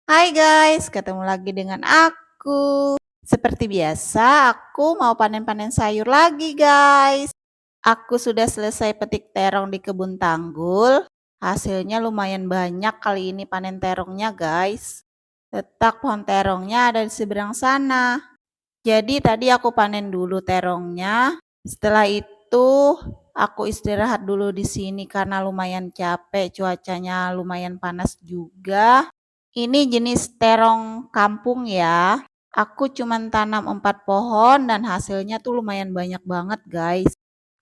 Hai guys, ketemu lagi dengan aku. Seperti biasa, aku mau panen-panen sayur lagi guys. Aku sudah selesai petik terong di kebun tanggul. Hasilnya lumayan banyak kali ini panen terongnya guys. Letak pohon terongnya ada di seberang sana. Jadi tadi aku panen dulu terongnya. Setelah itu aku istirahat dulu di sini karena lumayan capek, cuacanya lumayan panas juga. Ini jenis terong kampung ya. Aku cuman tanam 4 pohon dan hasilnya tuh lumayan banyak banget guys.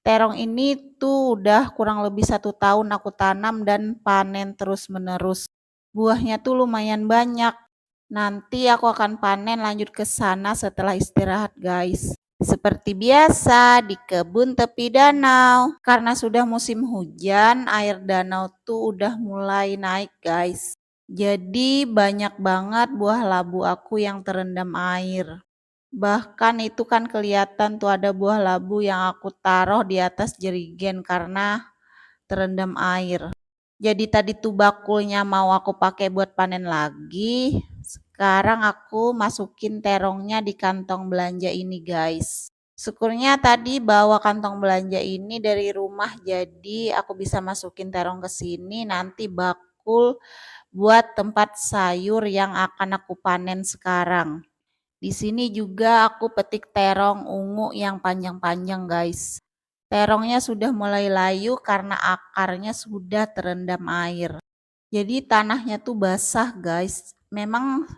Terong ini tuh udah kurang lebih 1 tahun aku tanam dan panen terus menerus. Buahnya tuh lumayan banyak. Nanti aku akan panen lanjut ke sana setelah istirahat guys. Seperti biasa di kebun tepi danau. Karena sudah musim hujan, air danau tuh udah mulai naik guys. Jadi banyak banget buah labu aku yang terendam air. Bahkan itu kan kelihatan tuh ada buah labu yang aku taruh di atas jerigen karena terendam air. Jadi tadi tuh bakulnya mau aku pakai buat panen lagi. Sekarang aku masukin terongnya di kantong belanja ini guys. Syukurnya tadi bawa kantong belanja ini dari rumah jadi aku bisa masukin terong ke sini nanti bakul buat tempat sayur yang akan aku panen sekarang. Di sini juga aku petik terong ungu yang panjang-panjang guys. Terongnya sudah mulai layu karena akarnya sudah terendam air. Jadi tanahnya tuh basah guys. Memang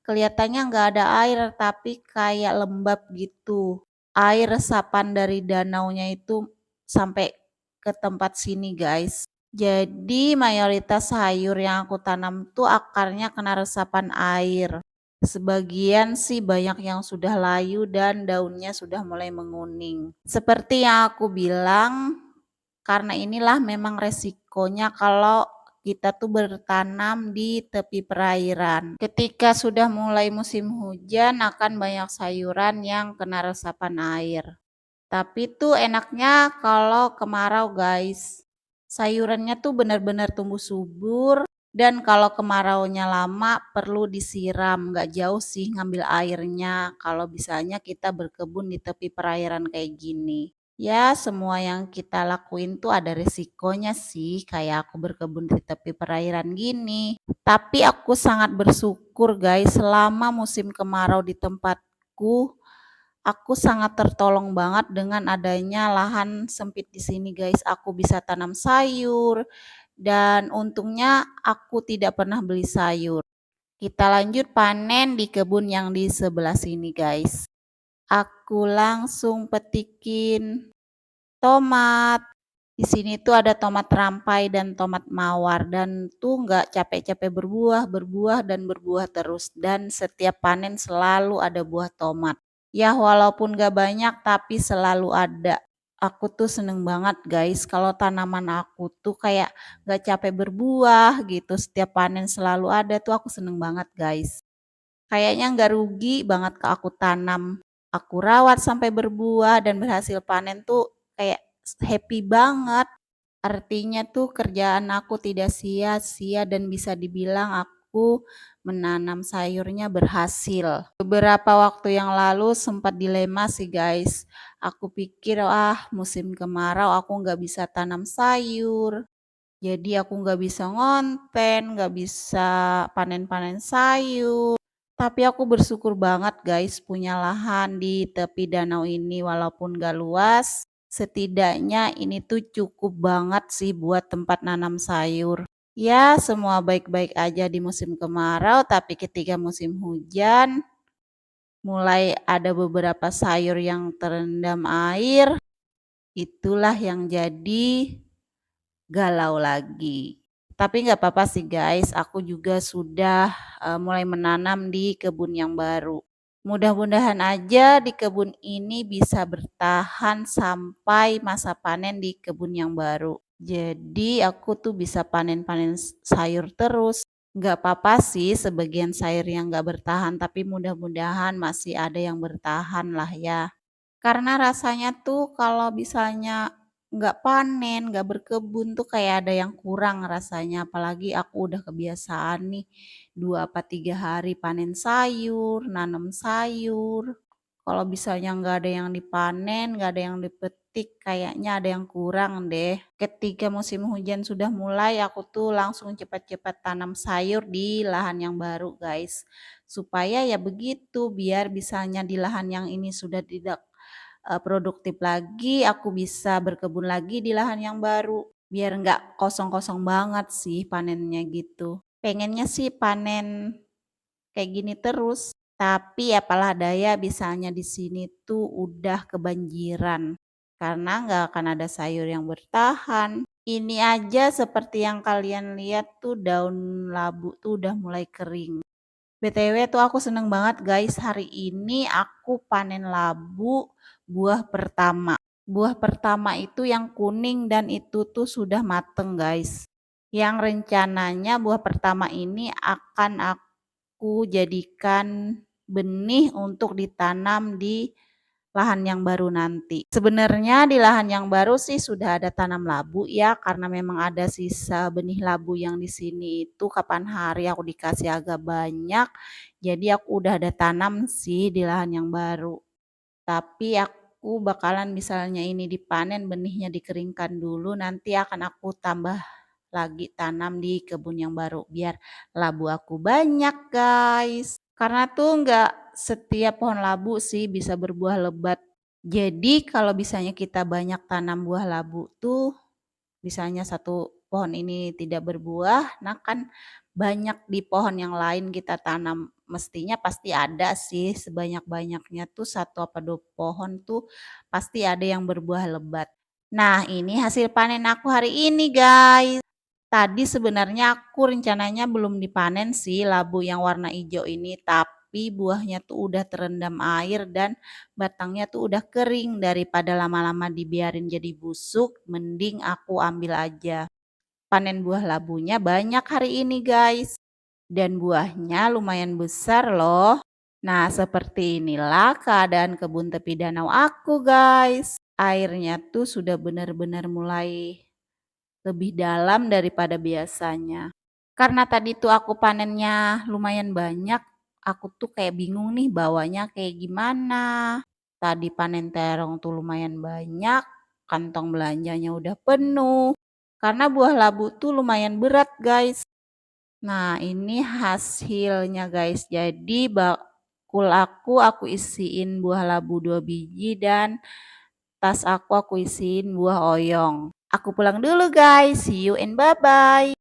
kelihatannya nggak ada air tapi kayak lembab gitu. Air resapan dari danaunya itu sampai ke tempat sini guys. Jadi mayoritas sayur yang aku tanam tuh akarnya kena resapan air. Sebagian sih banyak yang sudah layu dan daunnya sudah mulai menguning. Seperti yang aku bilang, karena inilah memang resikonya kalau kita tuh bertanam di tepi perairan. Ketika sudah mulai musim hujan akan banyak sayuran yang kena resapan air. Tapi tuh enaknya kalau kemarau guys. Sayurannya tuh benar-benar tumbuh subur dan kalau kemaraunya lama perlu disiram. Nggak jauh sih ngambil airnya kalau misalnya kita berkebun di tepi perairan kayak gini. Ya semua yang kita lakuin tuh ada resikonya sih kayak aku berkebun di tepi perairan gini. Tapi aku sangat bersyukur guys selama musim kemarau di tempatku. Aku sangat tertolong banget dengan adanya lahan sempit di sini guys. Aku bisa tanam sayur dan untungnya aku tidak pernah beli sayur. Kita lanjut panen di kebun yang di sebelah sini guys. Aku langsung petikin tomat. Di sini tuh ada tomat rampai dan tomat mawar dan tuh nggak capek-capek berbuah, berbuah dan berbuah terus dan setiap panen selalu ada buah tomat. Ya walaupun gak banyak tapi selalu ada. Aku tuh seneng banget guys kalau tanaman aku tuh kayak gak capek berbuah gitu. Setiap panen selalu ada tuh aku seneng banget guys. Kayaknya gak rugi banget ke aku tanam. Aku rawat sampai berbuah dan berhasil panen tuh kayak happy banget. Artinya tuh kerjaan aku tidak sia-sia dan bisa dibilang aku menanam sayurnya berhasil. Beberapa waktu yang lalu sempat dilema sih guys. Aku pikir musim kemarau aku nggak bisa tanam sayur. Jadi aku nggak bisa ngonten, nggak bisa panen-panen sayur. Tapi aku bersyukur banget guys punya lahan di tepi danau ini walaupun gak luas. Setidaknya ini tuh cukup banget sih buat tempat nanam sayur. Ya semua baik-baik aja di musim kemarau tapi ketika musim hujan mulai ada beberapa sayur yang terendam air. Itulah yang jadi galau lagi. Tapi nggak apa-apa sih guys, aku juga sudah mulai menanam di kebun yang baru. Mudah-mudahan aja di kebun ini bisa bertahan sampai masa panen di kebun yang baru. Jadi aku tuh bisa panen-panen sayur terus. Nggak apa-apa sih sebagian sayur yang nggak bertahan, tapi mudah-mudahan masih ada yang bertahan lah ya. Karena rasanya tuh kalau misalnya nggak panen, nggak berkebun tuh kayak ada yang kurang rasanya. Apalagi aku udah kebiasaan nih 2 apa 3 hari panen sayur, nanam sayur. Kalau misalnya nggak ada yang dipanen, nggak ada yang dipetik, kayaknya ada yang kurang deh. Ketika musim hujan sudah mulai, aku tuh langsung cepat-cepat tanam sayur di lahan yang baru, guys. Supaya ya begitu, biar misalnya di lahan yang ini sudah tidak produktif lagi, aku bisa berkebun lagi di lahan yang baru. Biar nggak kosong-kosong banget sih panennya gitu. Pengennya sih panen kayak gini terus. Tapi apalah daya misalnya di sini tuh udah kebanjiran. Karena nggak akan ada sayur yang bertahan. Ini aja seperti yang kalian lihat tuh daun labu tuh udah mulai kering. BTW tuh aku seneng banget guys, hari ini aku panen labu buah pertama. Buah pertama itu yang kuning dan itu tuh sudah mateng guys. Yang rencananya buah pertama ini akan aku jadikan benih untuk ditanam di lahan yang baru nanti. Sebenarnya di lahan yang baru sih sudah ada tanam labu ya, karena memang ada sisa benih labu yang di sini itu kapan hari aku dikasih agak banyak. Jadi aku udah ada tanam sih di lahan yang baru. Tapi aku bakalan misalnya ini dipanen benihnya dikeringkan dulu, nanti akan aku tambah lagi tanam di kebun yang baru biar labu aku banyak guys. Karena tuh nggak setiap pohon labu sih bisa berbuah lebat. Jadi kalau misalnya kita banyak tanam buah labu tuh, misalnya satu pohon ini tidak berbuah, nah kan banyak di pohon yang lain kita tanam. Mestinya pasti ada sih sebanyak-banyaknya tuh satu apa dua pohon tuh pasti ada yang berbuah lebat. Nah ini hasil panen aku hari ini guys. Tadi sebenarnya aku rencananya belum dipanen sih labu yang warna hijau ini, tapi buahnya tuh udah terendam air dan batangnya tuh udah kering. Daripada lama-lama dibiarin jadi busuk, mending aku ambil aja. Panen buah labunya banyak hari ini guys. Dan buahnya lumayan besar loh. Nah seperti inilah keadaan kebun tepi danau aku guys. Airnya tuh sudah benar-benar mulai lebih dalam daripada biasanya. Karena tadi tuh aku panennya lumayan banyak, aku tuh kayak bingung nih bawanya kayak gimana. Tadi panen terong tuh lumayan banyak, kantong belanjanya udah penuh. Karena buah labu tuh lumayan berat guys. Nah ini hasilnya guys. Jadi bakul aku isiin buah labu 2 biji dan tas aku isiin buah oyong. Aku pulang dulu guys. See you and bye-bye.